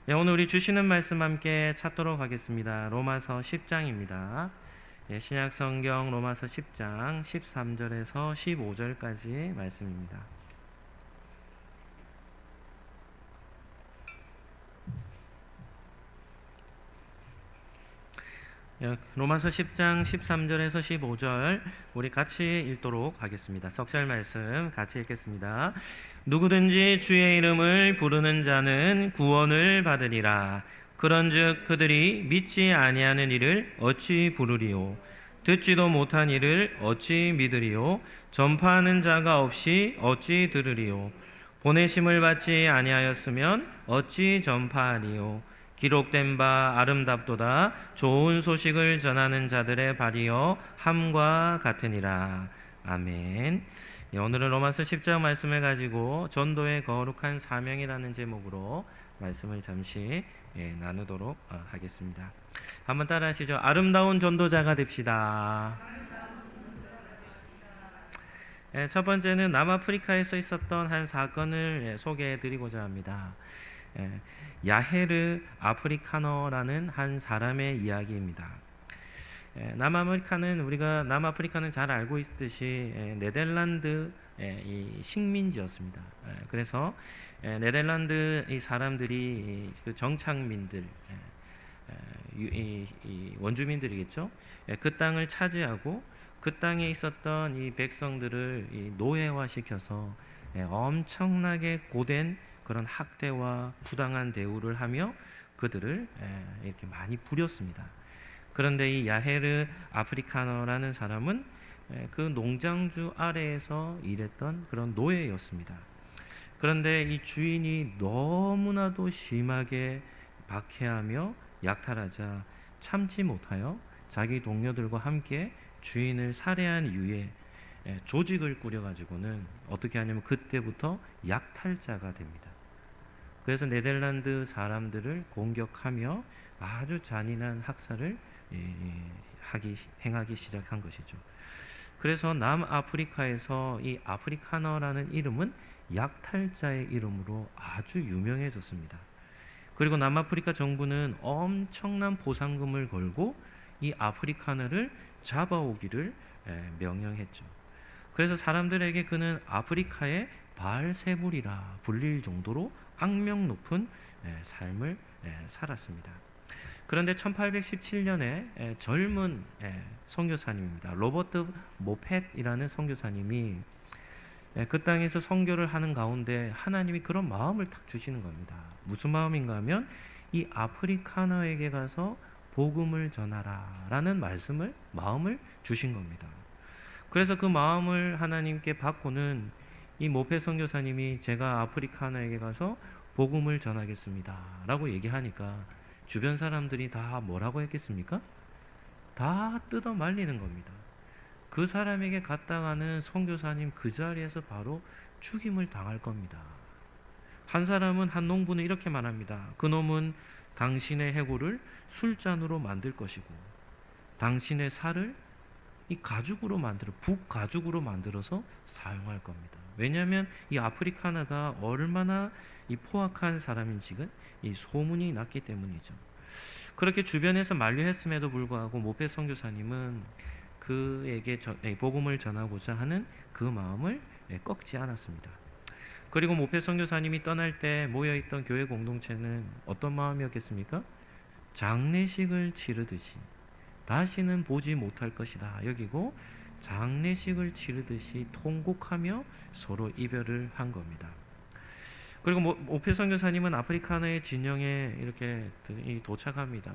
네, 오늘 우리 주시는 말씀 함께 찾도록 하겠습니다. 로마서 10장입니다. 신약 성경 로마서 10장 13절에서 15절까지 말씀입니다. 로마서 10장 13절에서 15절 우리 같이 읽도록 하겠습니다. 석절 말씀 같이 읽겠습니다. 누구든지 주의 이름을 부르는 자는 구원을 받으리라. 그런즉 그들이 믿지 아니하는 이를 어찌 부르리요? 듣지도 못한 이를 어찌 믿으리요? 전파하는 자가 없이 어찌 들으리요? 보내심을 받지 아니하였으면 어찌 전파하리요? 기록된 바 아름답도다 좋은 소식을 전하는 자들의 발이여 함과 같으니라. 아멘. 오늘은 로마서 10장 말씀을 가지고 전도의 거룩한 사명이라는 제목으로 말씀을 잠시 나누도록 하겠습니다. 한번 따라 하시죠. 아름다운 전도자가 됩시다. 첫 번째는 남아프리카에서 있었던 한 사건을 소개해 드리고자 합니다. 야헤르 아프리카너라는 한 사람의 이야기입니다. 남아프리카는 잘 알고 있듯이 네덜란드 이 식민지였습니다. 그래서 네덜란드 이 사람들이 그 정착민들 이 원주민들이겠죠. 그 땅을 차지하고 그 땅에 있었던 이 백성들을 이 노예화시켜서 엄청나게 고된 그런 학대와 부당한 대우를 하며 그들을 이렇게 많이 부렸습니다. 그런데 이 야헤르 아프리카너라는 사람은 그 농장주 아래에서 일했던 그런 노예였습니다. 그런데 이 주인이 너무나도 심하게 박해하며 약탈하자 참지 못하여 자기 동료들과 함께 주인을 살해한 이후에 조직을 꾸려가지고는 어떻게 하냐면 그때부터 약탈자가 됩니다. 그래서 네덜란드 사람들을 공격하며 아주 잔인한 학살을 행하기 시작한 것이죠. 그래서 남아프리카에서 이 아프리카너라는 이름은 약탈자의 이름으로 아주 유명해졌습니다. 그리고 남아프리카 정부는 엄청난 보상금을 걸고 이 아프리카너를 잡아오기를 명령했죠. 그래서 사람들에게 그는 아프리카의 바알세불이라 불릴 정도로 악명 높은 삶을 살았습니다. 그런데 1817년에 젊은 선교사님입니다. 로버트 모펫이라는 선교사님이 그 땅에서 선교를 하는 가운데 하나님이 그런 마음을 탁 주시는 겁니다. 무슨 마음인가 하면 이 아프리카너에게 가서 복음을 전하라 라는 마음을 주신 겁니다. 그래서 그 마음을 하나님께 받고는 이 모페 선교사님이 제가 아프리카너에게 가서 복음을 전하겠습니다 라고 얘기하니까 주변 사람들이 다 뭐라고 했겠습니까? 다 뜯어 말리는 겁니다. 그 사람에게 갔다가는 선교사님 그 자리에서 바로 죽임을 당할 겁니다. 한 농부는 이렇게 말합니다. 그놈은 당신의 해골을 술잔으로 만들 것이고 당신의 살을 이 북가죽으로 만들어서 사용할 겁니다. 왜냐하면 이 아프리카나가 얼마나 이 포악한 사람인지가 이 소문이 났기 때문이죠. 그렇게 주변에서 만류했음에도 불구하고 모페 선교사님은 그에게 복음을 전하고자 하는 그 마음을 꺾지 않았습니다. 그리고 모페 선교사님이 떠날 때 모여있던 교회 공동체는 어떤 마음이었겠습니까? 장례식을 치르듯이 다시는 보지 못할 것이다 여기고 장례식을 치르듯이 통곡하며 서로 이별을 한 겁니다. 그리고 모페 선교사님은 아프리카너의 진영에 이렇게 도착합니다.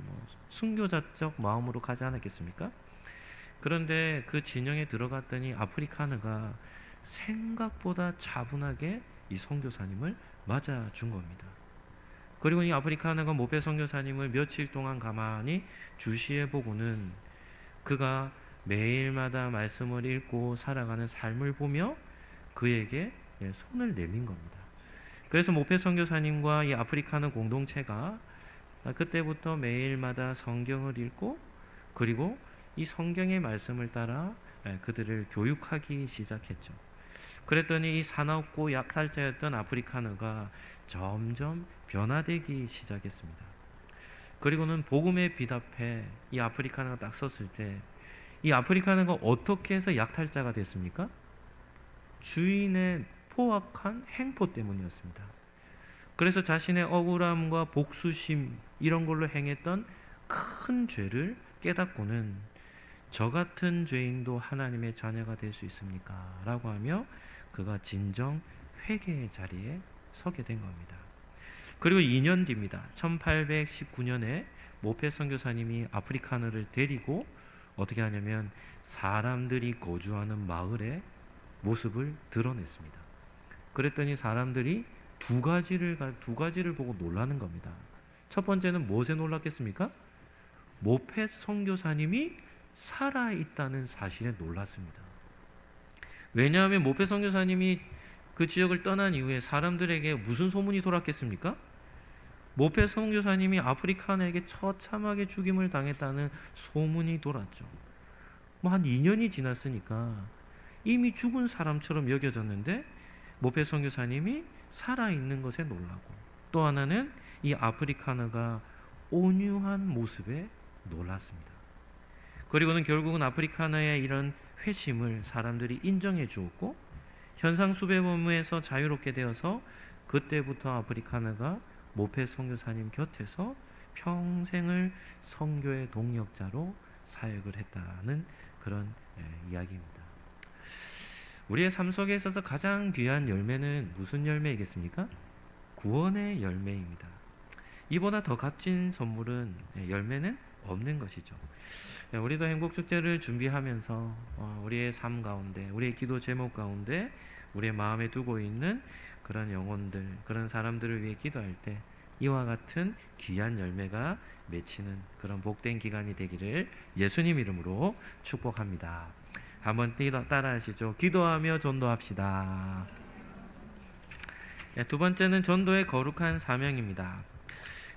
순교자적 마음으로 가지 않았겠습니까? 그런데 그 진영에 들어갔더니 아프리카너가 생각보다 차분하게 이 선교사님을 맞아준 겁니다. 그리고 이 아프리카너가 모페 선교사님을 며칠 동안 가만히 주시해 보고는 그가 매일마다 말씀을 읽고 살아가는 삶을 보며 그에게 손을 내민 겁니다. 그래서 모페 선교사님과 이 아프리카너 공동체가 그때부터 매일마다 성경을 읽고 그리고 이 성경의 말씀을 따라 그들을 교육하기 시작했죠. 그랬더니 이 사납고 약탈자였던 아프리카너가 점점 변화되기 시작했습니다. 그리고는 복음의 빛 앞에 이 아프리카나가 딱 섰을 때 이 아프리카나가 어떻게 해서 약탈자가 됐습니까? 주인의 포악한 행포 때문이었습니다. 그래서 자신의 억울함과 복수심 이런 걸로 행했던 큰 죄를 깨닫고는 저 같은 죄인도 하나님의 자녀가 될 수 있습니까? 라고 하며 그가 진정 회개의 자리에 서게 된 겁니다. 그리고 2년 뒤입니다. 1819년에 모페 선교사님이 아프리카너를 데리고 어떻게 하냐면 사람들이 거주하는 마을의 모습을 드러냈습니다. 그랬더니 사람들이 두 가지를 보고 놀라는 겁니다. 첫 번째는 무엇에 놀랐겠습니까? 모펫 선교사님이 살아있다는 사실에 놀랐습니다. 왜냐하면 모펫 선교사님이 그 지역을 떠난 이후에 사람들에게 무슨 소문이 돌았겠습니까? 모펫 선교사님이 아프리카너에게 처참하게 죽임을 당했다는 소문이 돌았죠. 한 2년이 지났으니까 이미 죽은 사람처럼 여겨졌는데 모펫 선교사님이 살아있는 것에 놀라고, 또 하나는 이 아프리카너가 온유한 모습에 놀랐습니다. 그리고는 결국은 아프리카너의 이런 회심을 사람들이 인정해 주었고 현상 수배범에서 자유롭게 되어서 그때부터 아프리카너가 모펫 선교사님 곁에서 평생을 선교의 동력자로 사역을 했다는 그런 이야기입니다. 우리의 삶 속에 있어서 가장 귀한 열매는 무슨 열매이겠습니까? 구원의 열매입니다. 이보다 더 값진 선물은 열매는 없는 것이죠. 우리도 행복축제를 준비하면서 우리의 삶 가운데, 우리의 기도 제목 가운데 우리의 마음에 두고 있는 그런 영혼들, 그런 사람들을 위해 기도할 때 이와 같은 귀한 열매가 맺히는 그런 복된 기간이 되기를 예수님 이름으로 축복합니다. 한번 따라 하시죠. 기도하며 전도합시다. 두 번째는 전도의 거룩한 사명입니다.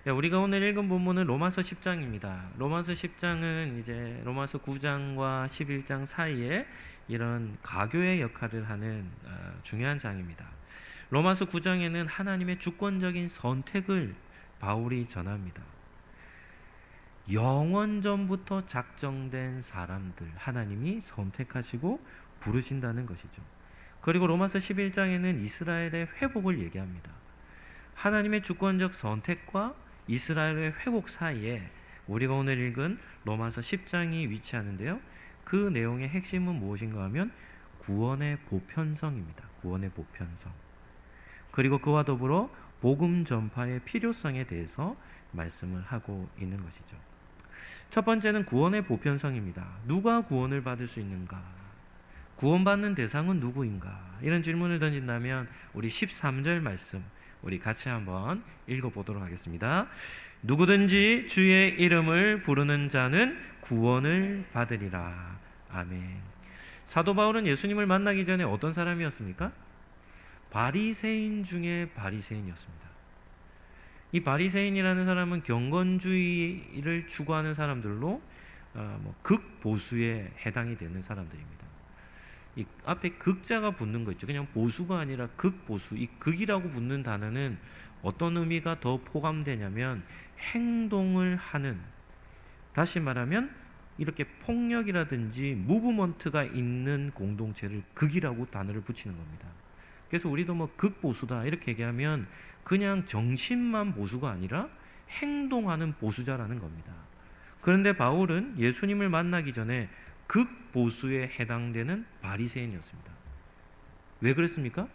우리가 오늘 읽은 본문은 로마서 10장입니다. 로마서 10장은 이제 로마서 9장과 11장 사이에 이런 가교의 역할을 하는 중요한 장입니다. 로마서 9장에는 하나님의 주권적인 선택을 바울이 전합니다. 영원전부터 작정된 사람들 하나님이 선택하시고 부르신다는 것이죠. 그리고 로마서 11장에는 이스라엘의 회복을 얘기합니다. 하나님의 주권적 선택과 이스라엘의 회복 사이에 우리가 오늘 읽은 로마서 10장이 위치하는데요. 그 내용의 핵심은 무엇인가 하면 구원의 보편성입니다. 구원의 보편성. 그리고 그와 더불어 복음 전파의 필요성에 대해서 말씀을 하고 있는 것이죠. 첫 번째는 구원의 보편성입니다. 누가 구원을 받을 수 있는가? 구원받는 대상은 누구인가? 이런 질문을 던진다면 우리 13절 말씀 우리 같이 한번 읽어보도록 하겠습니다. 누구든지 주의 이름을 부르는 자는 구원을 받으리라. 아멘. 사도 바울은 예수님을 만나기 전에 어떤 사람이었습니까? 바리새인 중에 바리새인이었습니다. 이 바리새인이라는 사람은 경건주의를 추구하는 사람들로 극보수에 해당이 되는 사람들입니다. 이 앞에 극자가 붙는 거 있죠. 그냥 보수가 아니라 극보수. 이 극이라고 붙는 단어는 어떤 의미가 더 포함되냐면 행동을 하는, 다시 말하면 이렇게 폭력이라든지 무브먼트가 있는 공동체를 극이라고 단어를 붙이는 겁니다. 그래서 우리도 극보수다 이렇게 얘기하면 그냥 정신만 보수가 아니라 행동하는 보수자라는 겁니다. 그런데 바울은 예수님을 만나기 전에 극보수에 해당되는 바리새인이었습니다. 왜 그랬습니까?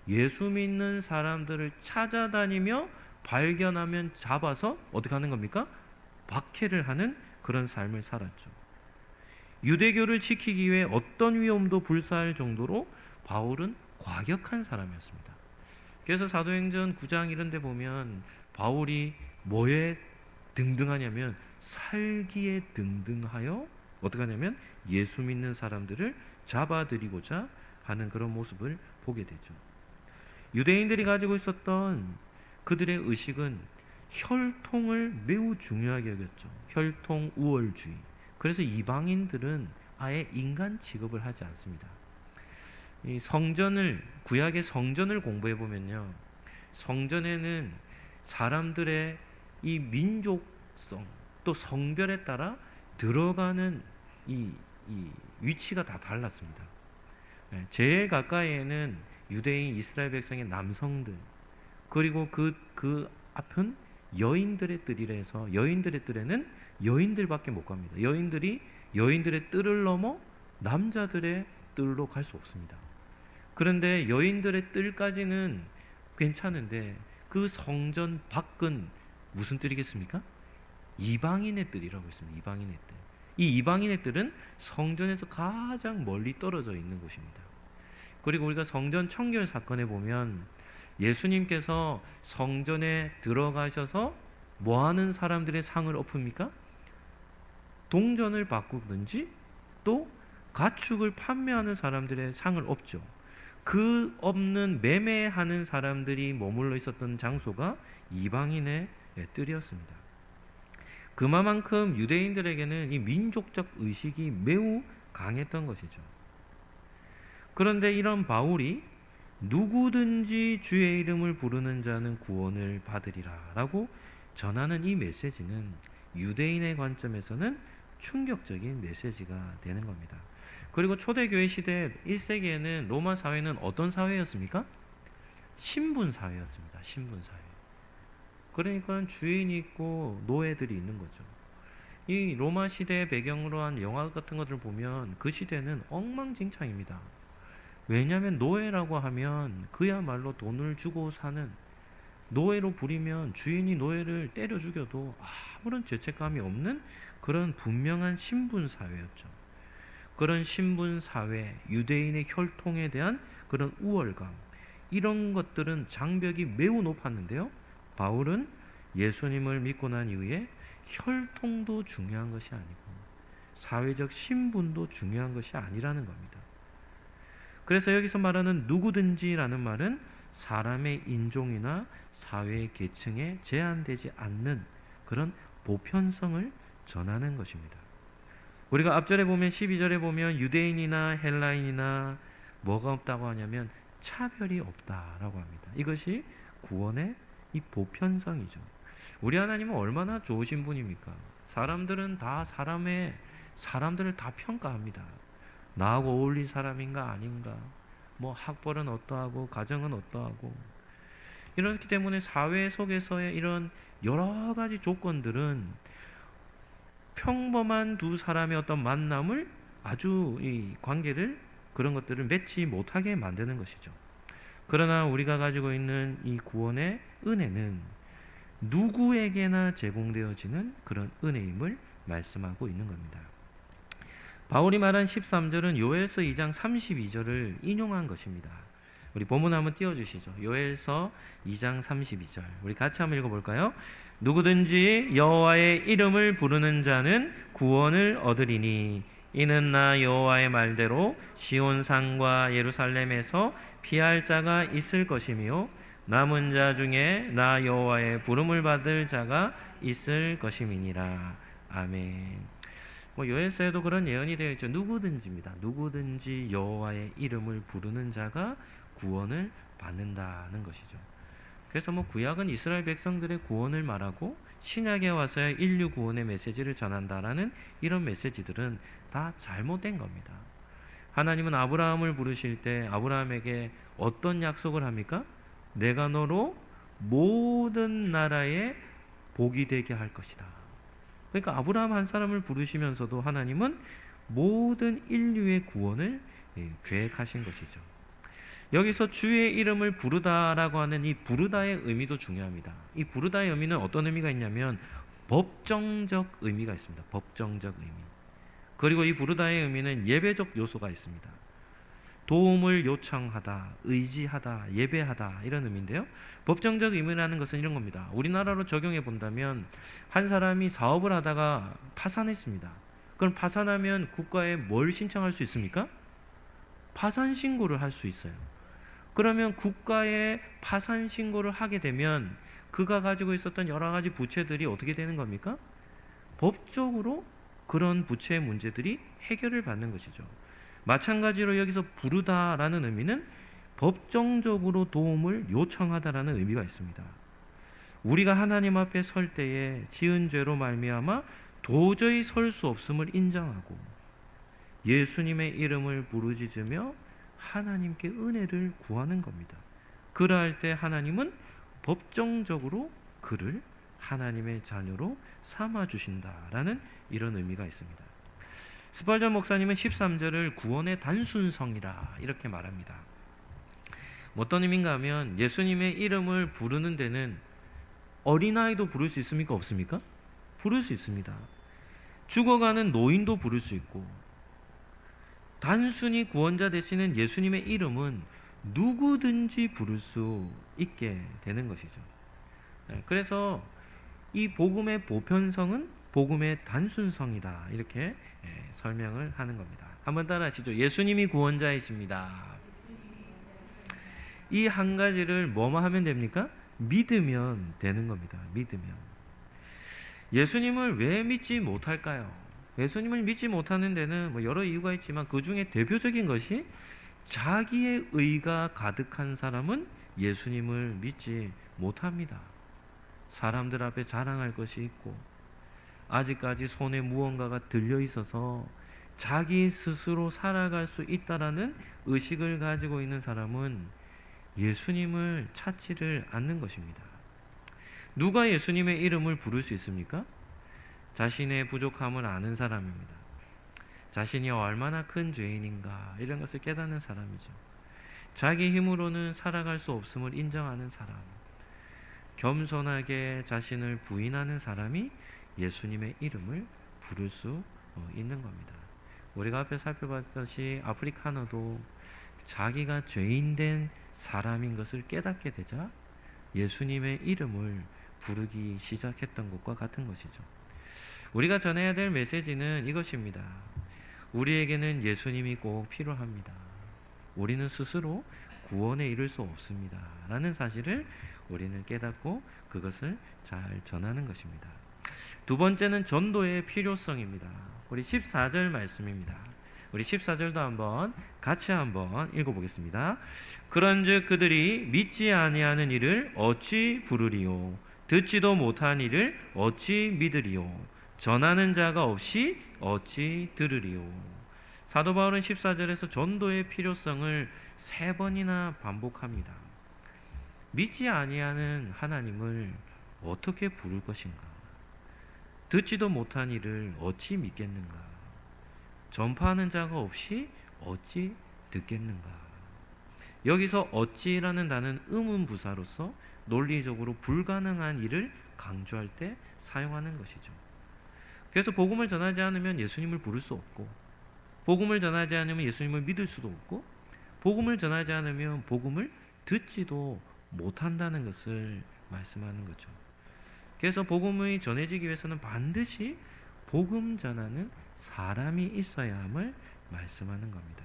예수 믿는 사람들을 찾아다니며 발견하면 잡아서 어떻게 하는 겁니까? 박해를 하는 그런 삶을 살았죠. 유대교를 지키기 위해 어떤 위험도 불사할 정도로 바울은 과격한 사람이었습니다. 그래서 사도행전 9장 이런 데 보면 바울이 뭐에 등등하냐면 살기에 등등하여 어떻게 하냐면 예수 믿는 사람들을 잡아들이고자 하는 그런 모습을 보게 되죠. 유대인들이 가지고 있었던 그들의 의식은 혈통을 매우 중요하게 여겼죠. 혈통 우월주의. 그래서 이방인들은 아예 인간 취급을 하지 않습니다. 이 성전을, 구약의 성전을 공부해 보면요, 성전에는 사람들의 이 민족성 또 성별에 따라 들어가는 이 위치가 다 달랐습니다. 제일 가까이에는 유대인 이스라엘 백성의 남성들, 그리고 그 앞은 여인들의 뜰이라 해서 여인들의 뜰에는 여인들밖에 못 갑니다. 여인들의 뜰을 넘어 남자들의 뜰로 갈 수 없습니다. 그런데 여인들의 뜰까지는 괜찮은데 그 성전 밖은 무슨 뜰이겠습니까? 이방인의 뜰이라고 있습니다. 이방인의 뜰. 이 이방인의 뜰은 성전에서 가장 멀리 떨어져 있는 곳입니다. 그리고 우리가 성전 청결 사건에 보면 예수님께서 성전에 들어가셔서 뭐 하는 사람들의 상을 엎습니까? 동전을 바꾸든지 또 가축을 판매하는 사람들의 상을 엎죠. 그 없는 매매하는 사람들이 머물러 있었던 장소가 이방인의 뜰이었습니다. 그만큼 유대인들에게는 이 민족적 의식이 매우 강했던 것이죠. 그런데 이런 바울이 누구든지 주의 이름을 부르는 자는 구원을 받으리라 라고 전하는 이 메시지는 유대인의 관점에서는 충격적인 메시지가 되는 겁니다. 그리고 초대교회 시대 1세기에는 로마 사회는 어떤 사회였습니까? 신분 사회였습니다. 신분 사회. 그러니까 주인이 있고 노예들이 있는 거죠. 이 로마 시대의 배경으로 한 영화 같은 것을 보면 그 시대는 엉망진창입니다. 왜냐하면 노예라고 하면 그야말로 돈을 주고 사는, 노예로 부리면 주인이 노예를 때려 죽여도 아무런 죄책감이 없는 그런 분명한 신분 사회였죠. 그런 신분 사회, 유대인의 혈통에 대한 그런 우월감, 이런 것들은 장벽이 매우 높았는데요. 바울은 예수님을 믿고 난 이후에 혈통도 중요한 것이 아니고 사회적 신분도 중요한 것이 아니라는 겁니다. 그래서 여기서 말하는 누구든지라는 말은 사람의 인종이나 사회의 계층에 제한되지 않는 그런 보편성을 전하는 것입니다. 우리가 앞절에 보면 12절에 보면 유대인이나 헬라인이나 뭐가 없다고 하냐면 차별이 없다라고 합니다. 이것이 구원의 이 보편성이죠. 우리 하나님은 얼마나 좋으신 분입니까? 사람들은 다 사람들을 다 평가합니다. 나하고 어울릴 사람인가 아닌가, 뭐 학벌은 어떠하고 가정은 어떠하고, 이렇기 때문에 사회 속에서의 이런 여러 가지 조건들은 평범한 두 사람의 어떤 만남을 아주 이 관계를, 그런 것들을 맺지 못하게 만드는 것이죠. 그러나 우리가 가지고 있는 이 구원의 은혜는 누구에게나 제공되어지는 그런 은혜임을 말씀하고 있는 겁니다. 바울이 말한 13절은 요엘서 2장 32절을 인용한 것입니다. 우리 본문 한번 띄워주시죠. 요엘서 2장 32절 우리 같이 한번 읽어볼까요? 누구든지 여호와의 이름을 부르는 자는 구원을 얻으리니 이는 나 여호와의 말대로 시온산과 예루살렘에서 피할 자가 있을 것이며 남은 자 중에 나 여호와의 부름을 받을 자가 있을 것임이니라. 아멘. 요엘서에도 그런 예언이 되어 있죠. 누구든지입니다. 누구든지 여호와의 이름을 부르는 자가 구원을 받는다는 것이죠. 그래서 구약은 이스라엘 백성들의 구원을 말하고 신약에 와서야 인류 구원의 메시지를 전한다라는 이런 메시지들은 다 잘못된 겁니다. 하나님은 아브라함을 부르실 때 아브라함에게 어떤 약속을 합니까? 내가 너로 모든 나라의 복이 되게 할 것이다. 그러니까 아브라함 한 사람을 부르시면서도 하나님은 모든 인류의 구원을 계획하신 것이죠. 여기서 주의 이름을 부르다라고 하는 이 부르다의 의미도 중요합니다. 이 부르다의 의미는 어떤 의미가 있냐면 법정적 의미가 있습니다. 법정적 의미. 그리고 이 부르다의 의미는 예배적 요소가 있습니다. 도움을 요청하다, 의지하다, 예배하다, 이런 의미인데요. 법정적 의미라는 것은 이런 겁니다. 우리나라로 적용해 본다면 한 사람이 사업을 하다가 파산했습니다. 그럼 파산하면 국가에 뭘 신청할 수 있습니까? 파산 신고를 할 수 있어요. 그러면 국가에 파산 신고를 하게 되면 그가 가지고 있었던 여러 가지 부채들이 어떻게 되는 겁니까? 법적으로 그런 부채의 문제들이 해결을 받는 것이죠. 마찬가지로 여기서 부르다라는 의미는 법정적으로 도움을 요청하다라는 의미가 있습니다. 우리가 하나님 앞에 설 때에 지은 죄로 말미암아 도저히 설 수 없음을 인정하고 예수님의 이름을 부르짖으며 하나님께 은혜를 구하는 겁니다. 그러할 때 하나님은 법정적으로 그를 하나님의 자녀로 삼아 주신다라는 이런 의미가 있습니다. 스펄전 목사님은 13절을 구원의 단순성이라 이렇게 말합니다. 어떤 의미인가 하면 예수님의 이름을 부르는 데는 어린아이도 부를 수 있습니까? 없습니까? 부를 수 있습니다. 죽어가는 노인도 부를 수 있고, 단순히 구원자 되시는 예수님의 이름은 누구든지 부를 수 있게 되는 것이죠. 그래서 이 복음의 보편성은 복음의 단순성이다 이렇게 설명을 하는 겁니다. 한번 따라 하시죠. 예수님이 구원자이십니다. 이 한 가지를 뭐만 하면 됩니까? 믿으면 되는 겁니다. 믿으면. 예수님을 왜 믿지 못할까요? 예수님을 믿지 못하는 데는 여러 이유가 있지만 그 중에 대표적인 것이 자기의 의가 가득한 사람은 예수님을 믿지 못합니다. 사람들 앞에 자랑할 것이 있고 아직까지 손에 무언가가 들려 있어서 자기 스스로 살아갈 수 있다라는 의식을 가지고 있는 사람은 예수님을 찾지를 않는 것입니다. 누가 예수님의 이름을 부를 수 있습니까? 자신의 부족함을 아는 사람입니다. 자신이 얼마나 큰 죄인인가 이런 것을 깨닫는 사람이죠. 자기 힘으로는 살아갈 수 없음을 인정하는 사람, 겸손하게 자신을 부인하는 사람이 예수님의 이름을 부를 수 있는 겁니다. 우리가 앞에 살펴봤듯이 아프리카너도 자기가 죄인된 사람인 것을 깨닫게 되자 예수님의 이름을 부르기 시작했던 것과 같은 것이죠. 우리가 전해야 될 메시지는 이것입니다. 우리에게는 예수님이 꼭 필요합니다. 우리는 스스로 구원에 이를 수 없습니다. 라는 사실을 우리는 깨닫고 그것을 잘 전하는 것입니다. 두 번째는 전도의 필요성입니다. 우리 14절 말씀입니다. 우리 14절도 한번 같이 한번 읽어보겠습니다. 그런즉 그들이 믿지 아니하는 이를 어찌 부르리요? 듣지도 못한 이를 어찌 믿으리요? 전하는 자가 없이 어찌 들으리요? 사도 바울은 14절에서 전도의 필요성을 3번이나 반복합니다. 믿지 아니하는 하나님을 어떻게 부를 것인가? 듣지도 못한 이를 어찌 믿겠는가? 전파하는 자가 없이 어찌 듣겠는가? 여기서 어찌라는 단어는 의문부사로서 논리적으로 불가능한 일을 강조할 때 사용하는 것이죠. 그래서 복음을 전하지 않으면 예수님을 부를 수 없고, 복음을 전하지 않으면 예수님을 믿을 수도 없고, 복음을 전하지 않으면 복음을 듣지도 못한다는 것을 말씀하는 거죠. 그래서 복음이 전해지기 위해서는 반드시 복음 전하는 사람이 있어야 함을 말씀하는 겁니다.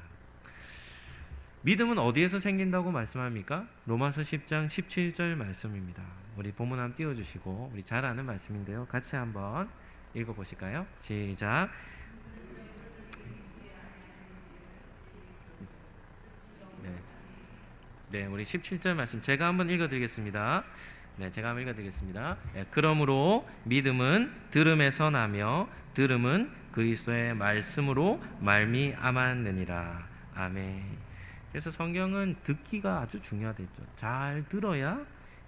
믿음은 어디에서 생긴다고 말씀합니까? 로마서 10장 17절 말씀입니다. 우리 본문 한번 띄워주시고, 우리 잘 아는 말씀인데요. 같이 한번 읽어보실까요? 시작. 네, 우리 17절 말씀 제가 한번 읽어드리겠습니다. 제가 한번 읽어드리겠습니다. 그러므로 믿음은 들음에서 나며 들음은 그리스도의 말씀으로 말미암았느니라. 아멘. 그래서 성경은 듣기가 아주 중요하겠죠. 잘 들어야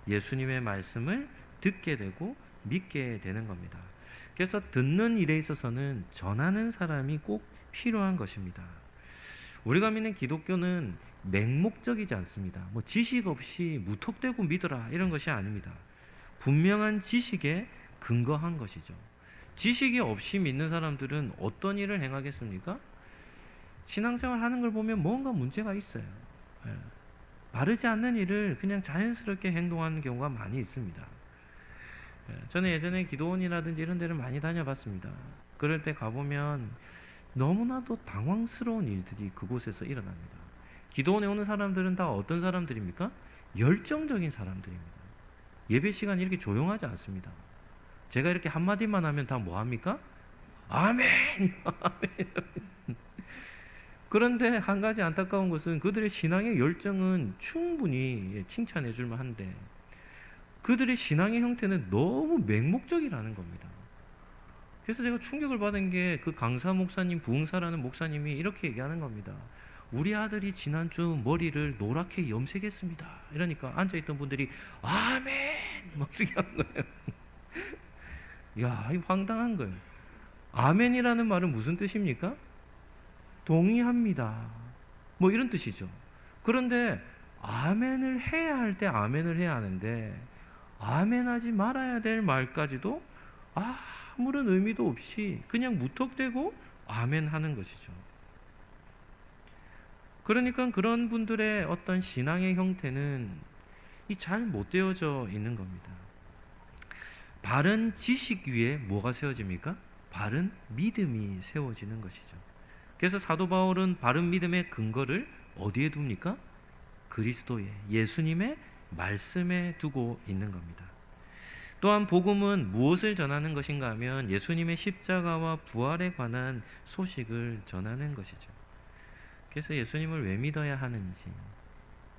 예수님의 말씀을 듣게 되고 믿게 되는 겁니다. 그래서 듣는 일에 있어서는 전하는 사람이 꼭 필요한 것입니다. 우리가 믿는 기독교는 맹목적이지 않습니다. 지식 없이 무턱대고 믿어라 이런 것이 아닙니다. 분명한 지식에 근거한 것이죠. 지식이 없이 믿는 사람들은 어떤 일을 행하겠습니까? 신앙생활 하는 걸 보면 뭔가 문제가 있어요. 바르지 않는 일을 그냥 자연스럽게 행동하는 경우가 많이 있습니다. 저는 예전에 기도원이라든지 이런 데를 많이 다녀봤습니다. 그럴 때 가보면 너무나도 당황스러운 일들이 그곳에서 일어납니다. 기도원에 오는 사람들은 다 어떤 사람들입니까? 열정적인 사람들입니다. 예배 시간 이렇게 조용하지 않습니다. 제가 이렇게 한마디만 하면 다 뭐합니까? 아멘! 아멘! 그런데 한 가지 안타까운 것은 그들의 신앙의 열정은 충분히 칭찬해 줄 만한데 그들의 신앙의 형태는 너무 맹목적이라는 겁니다. 그래서 제가 충격을 받은 게 그 강사 목사님, 부흥사라는 목사님이 이렇게 얘기하는 겁니다. 우리 아들이 지난주 머리를 노랗게 염색했습니다. 이러니까 앉아있던 분들이 아멘! 막 이렇게 하는 거예요. 야, 이 황당한 거예요. 아멘이라는 말은 무슨 뜻입니까? 동의합니다. 뭐 이런 뜻이죠. 그런데 아멘을 해야 할 때 아멘을 해야 하는데 아멘하지 말아야 될 말까지도 아무런 의미도 없이 그냥 무턱대고 아멘하는 것이죠. 그러니까 그런 분들의 어떤 신앙의 형태는 잘 못 되어져 있는 겁니다. 바른 지식 위에 뭐가 세워집니까? 바른 믿음이 세워지는 것이죠. 그래서 사도 바울은 바른 믿음의 근거를 어디에 둡니까? 그리스도의 예수님의 말씀에 두고 있는 겁니다. 또한 복음은 무엇을 전하는 것인가 하면 예수님의 십자가와 부활에 관한 소식을 전하는 것이죠. 그래서 예수님을 왜 믿어야 하는지,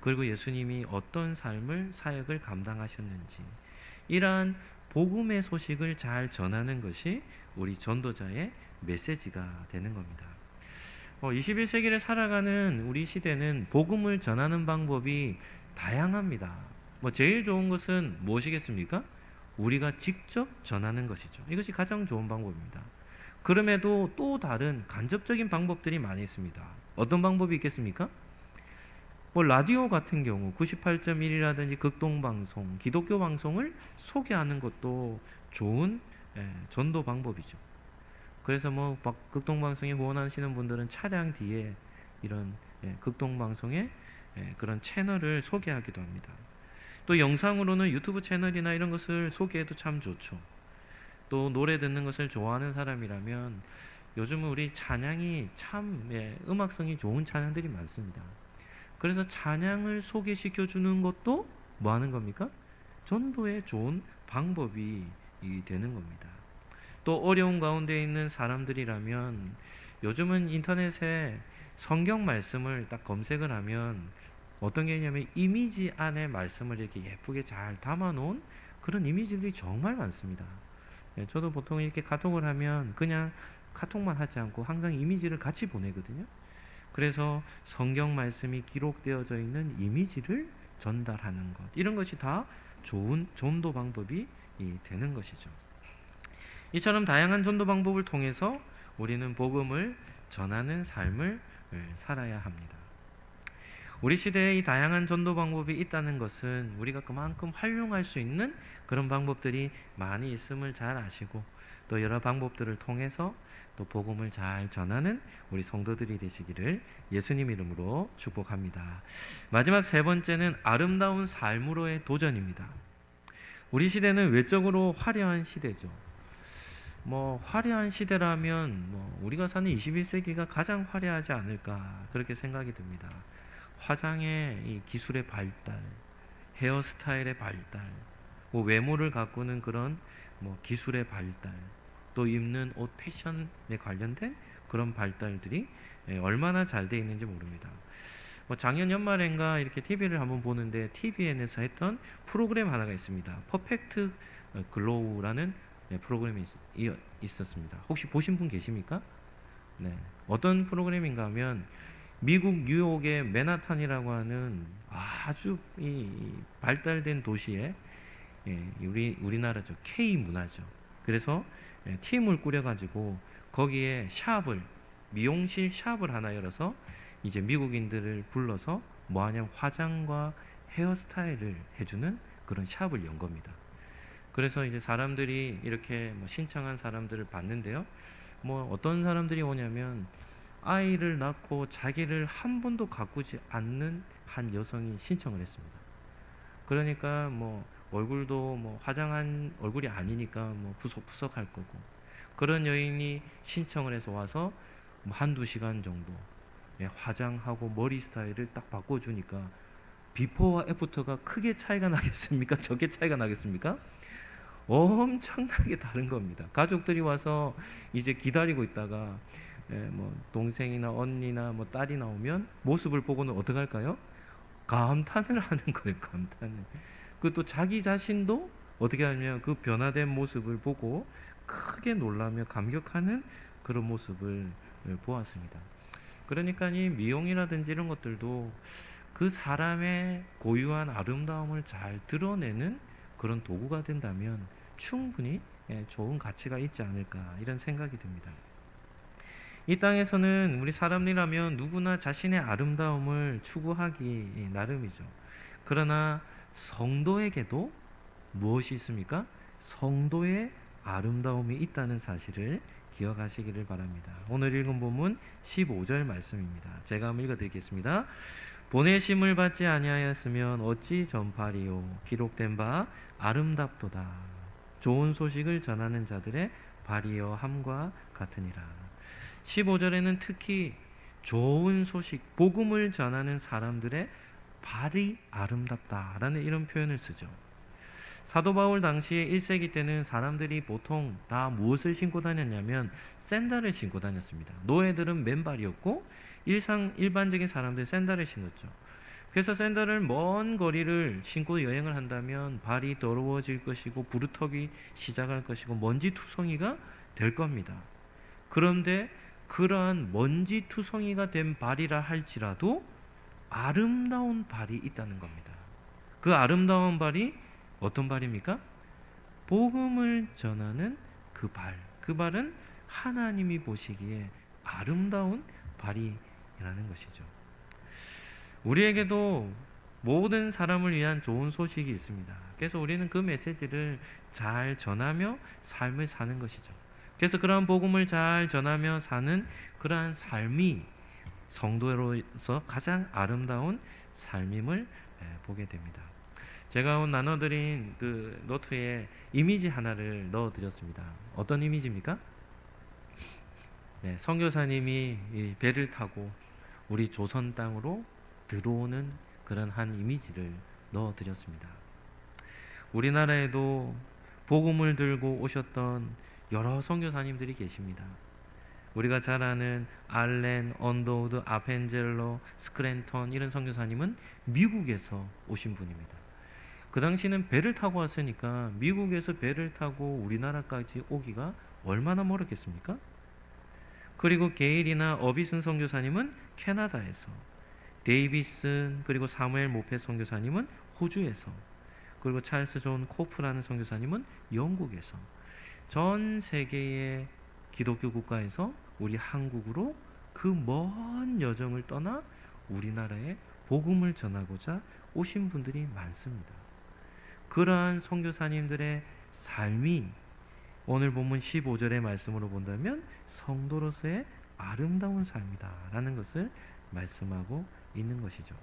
그리고 예수님이 어떤 삶을 사역을 감당하셨는지, 이러한 복음의 소식을 잘 전하는 것이 우리 전도자의 메시지가 되는 겁니다. 21세기를 살아가는 우리 시대는 복음을 전하는 방법이 다양합니다. 제일 좋은 것은 무엇이겠습니까? 우리가 직접 전하는 것이죠. 이것이 가장 좋은 방법입니다. 그럼에도 또 다른 간접적인 방법들이 많이 있습니다. 어떤 방법이 있겠습니까? 라디오 같은 경우 98.1이라든지 극동방송, 기독교 방송을 소개하는 것도 좋은 전도 방법이죠. 그래서 극동방송에 후원하시는 분들은 차량 뒤에 이런 극동방송의 그런 채널을 소개하기도 합니다. 또 영상으로는 유튜브 채널이나 이런 것을 소개해도 참 좋죠. 또 노래 듣는 것을 좋아하는 사람이라면 요즘은 우리 찬양이 참 음악성이 좋은 찬양들이 많습니다. 그래서 찬양을 소개시켜 주는 것도 뭐 하는 겁니까? 전도의 좋은 방법이 되는 겁니다. 또 어려운 가운데 있는 사람들이라면 요즘은 인터넷에 성경 말씀을 딱 검색을 하면 어떤 게 있냐면 이미지 안에 말씀을 이렇게 예쁘게 잘 담아놓은 그런 이미지들이 정말 많습니다. 저도 보통 이렇게 카톡을 하면 그냥 카톡만 하지 않고 항상 이미지를 같이 보내거든요. 그래서 성경 말씀이 기록되어져 있는 이미지를 전달하는 것, 이런 것이 다 좋은 전도 방법이 되는 것이죠. 이처럼 다양한 전도 방법을 통해서 우리는 복음을 전하는 삶을 살아야 합니다. 우리 시대에 이 다양한 전도 방법이 있다는 것은 우리가 그만큼 활용할 수 있는 그런 방법들이 많이 있음을 잘 아시고, 또 여러 방법들을 통해서 또 복음을 잘 전하는 우리 성도들이 되시기를 예수님 이름으로 축복합니다. 마지막 세 번째는 아름다운 삶으로의 도전입니다. 우리 시대는 외적으로 화려한 시대죠. 화려한 시대라면 우리가 사는 21세기가 가장 화려하지 않을까 그렇게 생각이 듭니다. 화장의 이 기술의 발달, 헤어스타일의 발달, 외모를 가꾸는 그런 기술의 발달, 또 입는 옷 패션에 관련된 그런 발달들이 얼마나 잘 돼 있는지 모릅니다. 작년 연말엔가 이렇게 TV를 한번 보는데 TVN에서 했던 프로그램 하나가 있습니다. 퍼펙트 글로우라는 프로그램이 있었습니다. 혹시 보신 분 계십니까? 네. 어떤 프로그램인가 하면 미국 뉴욕의 맨하탄이라고 하는 아주 발달된 도시에 우리나라죠. K 문화죠. 그래서 팀을 꾸려가지고 거기에 미용실 샵을 하나 열어서 이제 미국인들을 불러서 뭐하냐면 화장과 헤어스타일을 해주는 그런 샵을 연 겁니다. 그래서 이제 사람들이 이렇게 신청한 사람들을 봤는데요. 어떤 사람들이 오냐면 아이를 낳고 자기를 한 번도 가꾸지 않는 한 여성이 신청을 했습니다. 그러니까 얼굴도 화장한 얼굴이 아니니까 푸석푸석할 거고, 그런 여인이 신청을 해서 와서 한두 시간 정도 화장하고 머리 스타일을 딱 바꿔주니까 비포와 애프터가 크게 차이가 나겠습니까? 적게 차이가 나겠습니까? 엄청나게 다른 겁니다. 가족들이 와서 이제 기다리고 있다가 뭐 동생이나 언니나 뭐 딸이 나오면 모습을 보고는 어떻게 할까요? 감탄을 하는 거예요. 감탄을. 그또 자기 자신도 어떻게 하냐면 그 변화된 모습을 보고 크게 놀라며 감격하는 그런 모습을 보았습니다. 그러니까 이 미용이라든지 이런 것들도 그 사람의 고유한 아름다움을 잘 드러내는 그런 도구가 된다면 충분히 좋은 가치가 있지 않을까 이런 생각이 듭니다. 이 땅에서는 우리 사람이라면 누구나 자신의 아름다움을 추구하기 나름이죠. 그러나 성도에게도 무엇이 있습니까? 성도의 아름다움이 있다는 사실을 기억하시기를 바랍니다. 오늘 읽은 본문 15절 말씀입니다. 제가 한번 읽어드리겠습니다. 보내심을 받지 아니하였으면 어찌 전파리요 기록된 바 아름답도다. 좋은 소식을 전하는 자들의 발이여 함과 같으니라. 15절에는 특히 좋은 소식, 복음을 전하는 사람들의 발이 아름답다라는 이런 표현을 쓰죠. 사도 바울 당시에 1세기 때는 사람들이 보통 다 무엇을 신고 다녔냐면 샌들을 신고 다녔습니다. 노예들은 맨발이었고 일반적인 사람들은 샌들을 신었죠. 그래서 샌들을 먼 거리를 신고 여행을 한다면 발이 더러워질 것이고 부르터기 시작할 것이고 먼지 투성이가 될 겁니다. 그런데 그러한 먼지 투성이가 된 발이라 할지라도 아름다운 발이 있다는 겁니다. 그 아름다운 발이 어떤 발입니까? 복음을 전하는 그 발. 그 발은 하나님이 보시기에 아름다운 발이라는 것이죠. 우리에게도 모든 사람을 위한 좋은 소식이 있습니다. 그래서 우리는 그 메시지를 잘 전하며 삶을 사는 것이죠. 그래서 그러한 복음을 잘 전하며 사는 그러한 삶이 성도로서 가장 아름다운 삶임을 보게 됩니다. 제가 오늘 나눠드린 그 노트에 이미지 하나를 넣어드렸습니다. 어떤 이미지입니까? 네, 선교사님이 이 배를 타고 우리 조선 땅으로 들어오는 그런 한 이미지를 넣어드렸습니다. 우리나라에도 복음을 들고 오셨던 여러 선교사님들이 계십니다. 우리가 잘 아는 알렌, 언더우드, 아펜젤로, 스크랜턴 이런 선교사님은 미국에서 오신 분입니다. 그 당시는 배를 타고 왔으니까 미국에서 배를 타고 우리나라까지 오기가 얼마나 멀었겠습니까? 그리고 게일이나 어비슨 선교사님은 캐나다에서, 데이비슨 그리고 사무엘 모페 선교사님은 호주에서, 그리고 찰스 존 코프라는 선교사님은 영국에서 전 세계의 기독교 국가에서 우리 한국으로 그 먼 여정을 떠나 우리나라에 복음을 전하고자 오신 분들이 많습니다. 그러한 선교사님들의 삶이 오늘 본문 15절의 말씀으로 본다면 성도로서의 아름다운 삶이다라는 것을 말씀하고 있는 것이죠.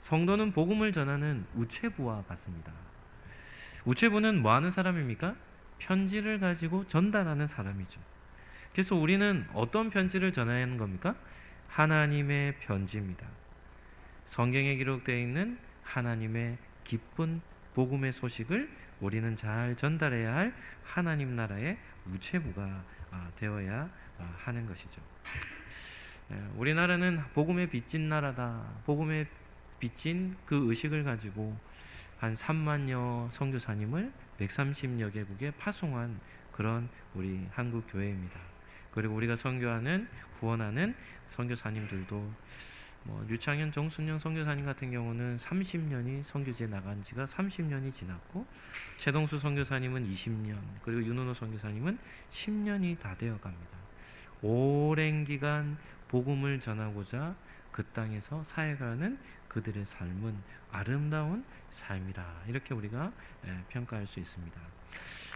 성도는 복음을 전하는 우체부와 같습니다. 우체부는 뭐 하는 사람입니까? 편지를 가지고 전달하는 사람이죠. 그래서 우리는 어떤 편지를 전해야 하는 겁니까? 하나님의 편지입니다. 성경에 기록되어 있는 하나님의 기쁜 복음의 소식을 우리는 잘 전달해야 할 하나님 나라의 우체부가 되어야 하는 것이죠. 우리나라는 복음에 빚진 나라다. 복음에 빚진 그 의식을 가지고 한 3만여 선교사님을 130여 개국에 파송한 그런 우리 한국 교회입니다. 그리고 우리가 선교하는 후원하는 선교사님들도 류창현, 정순영 선교사님 같은 경우는 30년이 선교지에 나간 지가 30년이 지났고, 최동수 선교사님은 20년, 그리고 윤은호 선교사님은 10년이 다 되어 갑니다. 오랜 기간 복음을 전하고자 그 땅에서 사역하는 그들의 삶은 아름다운 삶이라, 이렇게 우리가 평가할 수 있습니다.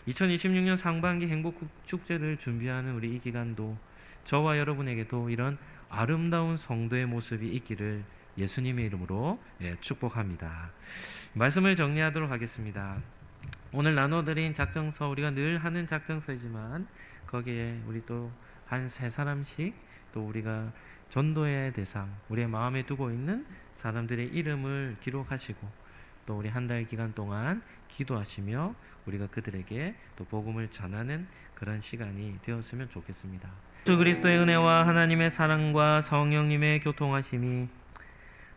2026년 상반기 행복축제를 준비하는 우리 이 기간도 저와 여러분에게도 이런 아름다운 성도의 모습이 있기를 예수님의 이름으로 축복합니다. 말씀을 정리하도록 하겠습니다. 오늘 나눠드린 작정서, 우리가 늘 하는 작정서이지만 거기에 우리 또 한 세 사람씩 또 우리가 전도의 대상, 우리의 마음에 두고 있는 사람들의 이름을 기록하시고 또 우리 한 달 기간 동안 기도하시며 우리가 그들에게 또 복음을 전하는 그런 시간이 되었으면 좋겠습니다. 예수 그리스도의 은혜와 하나님의 사랑과 성령님의 교통하심이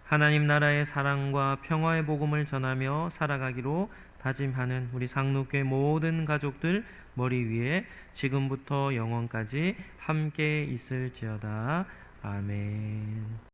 하나님 나라의 사랑과 평화의 복음을 전하며 살아가기로 다짐하는 우리 상록교회 모든 가족들 머리 위에 지금부터 영원까지 함께 있을지어다. 아멘.